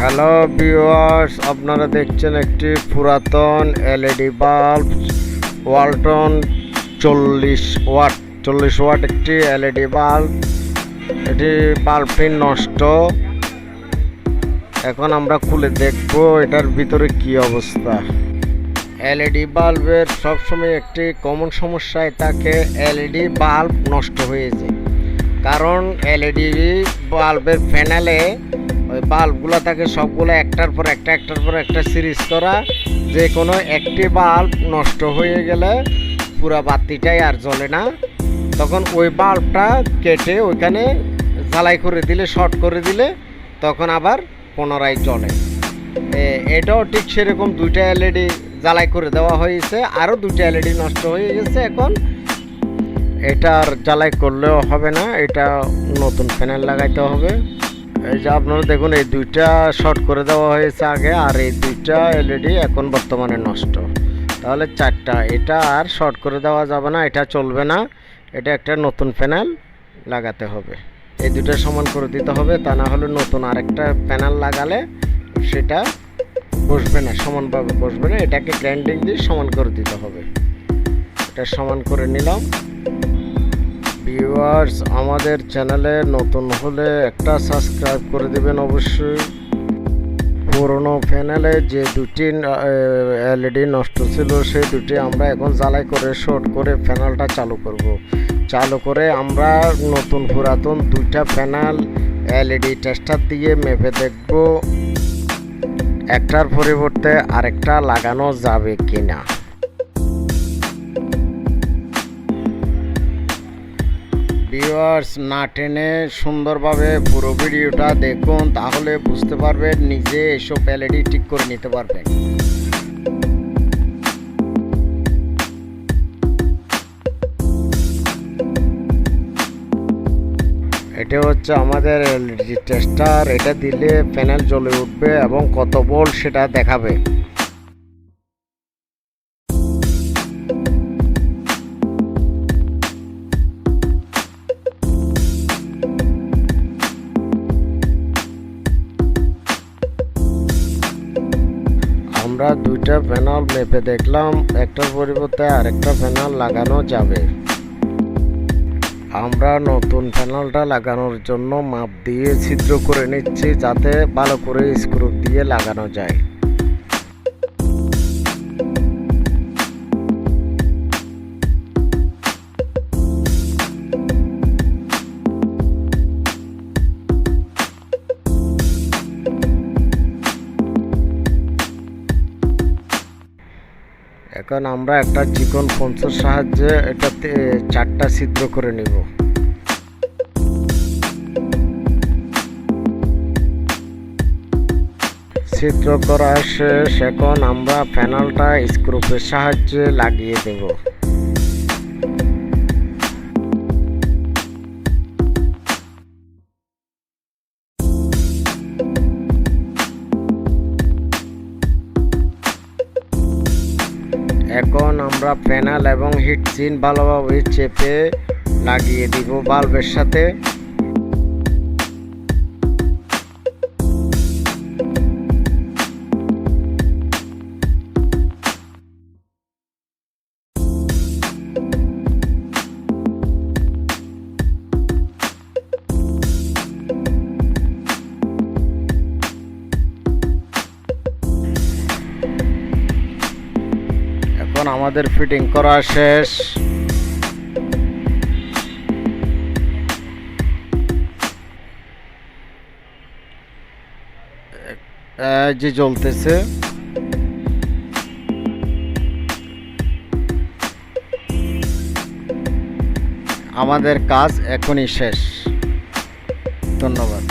Hello viewers, আপনারা দেখছেন একটি পুরাতন এলইডি বাল্ব ওয়ালটন 40 ওয়াট একটি এলইডি বাল্ব। এটি বাল্বটি নষ্ট। এখন আমরা খুলে দেখব এটার ভিতরে কি অবস্থা। এলইডি বাল্বের সবসময় একটি কমন সমস্যায় থাকে, এলইডি বাল্ব নষ্ট হয়ে যায়। কারণ এলইডি বাল্বের প্যানেলে ওই বাল্বগুলো থাকে সবগুলো একটার পর একটা সিরিজ করা। যে কোনো একটি বাল্ব নষ্ট হয়ে গেলে পুরো বাতিটাই আর জ্বলে না। তখন ওই বাল্বটা কেটে ওইখানে জ্বালাই করে দিলে, শর্ট করে দিলে তখন আবার পুনরায় জ্বলে। এটাও ঠিক সেরকম দুইটা এলইডি জ্বালাই করে দেওয়া হয়েছে, আরও দুইটা এলইডি নষ্ট হয়ে গেছে। এখন এটা আর জ্বালাই করলেও হবে না, এটা নতুন প্যানেল লাগাইতে হবে। এই যে আপনারা দেখুন, এই দুইটা শর্ট করে দেওয়া হয়েছে আগে, আর এই দুইটা এলইডি এখন বর্তমানে নষ্ট। তাহলে চারটা, এটা আর শর্ট করে দেওয়া যাবে না, এটা চলবে না। এটা একটা নতুন প্যানেল লাগাতে হবে, এই দুইটা সমান করে দিতে হবে। তা না হলে নতুন আরেকটা প্যানেল লাগালে সেটা বসবে না, সমানভাবে বসবে না। এটাকে গ্রাইন্ডিং দিয়ে সমান করে দিতে হবে। এটা সমান করে নিলাম। ভিউয়ার্স, আমাদের চ্যানেলে নতুন হলে একটা সাবস্ক্রাইব করে দিবেন অবশ্যই। পুরনো প্যানেলে যে দুটি এলইডি নষ্ট ছিল সেই দুটি আমরা এখন জ্বালাই করে শর্ট করে প্যানেলটা চালু করব। চালু করে আমরা নতুন পুরাতন দুইটা প্যানেল এলইডি টেস্টার দিয়ে মেপে দেখব একটার পরিবর্তে আরেকটা লাগানো যাবে কিনা। ভিউয়ার্স, না টেনে সুন্দরভাবে পুরো ভিডিওটা দেখুন, তাহলে বুঝতে পারবেন, নিজে এসব এলইডি ঠিক করে নিতে পারবেন। এটা হচ্ছে আমাদের এলইডি টেস্টার। এটা দিলে প্যানেল জ্বলে উঠবে এবং কত ভোল্ট সেটা দেখাবে। আমরা দুইটা প্যানেল মেপে দেখলাম, একটার পরিবর্তে আরেকটা প্যানেল লাগানো যাবে। আমরা নতুন প্যানেলটা লাগানোর জন্য মাপ দিয়ে ছিদ্র করে নিচ্ছি, যাতে ভালো করে স্ক্রু দিয়ে লাগানো যায়। এখন আমরা একটা চিকন পঞ্চের সাহায্যে এটাতে চারটা ছিদ্র করে নিব। ছিদ্র করা শেষ। এখন আমরা প্যানেলটা স্ক্রুপের সাহায্যে লাগিয়ে দেব। এখন আমরা প্যানেল এবং হিট সিন ভালোভাবে চেপে লাগিয়ে দিব বাল্বের সাথে। এখন আমাদের ফিটিং করা শেষ। যে জ্বলতেছে, আমাদের কাজ এখনই শেষ। ধন্যবাদ।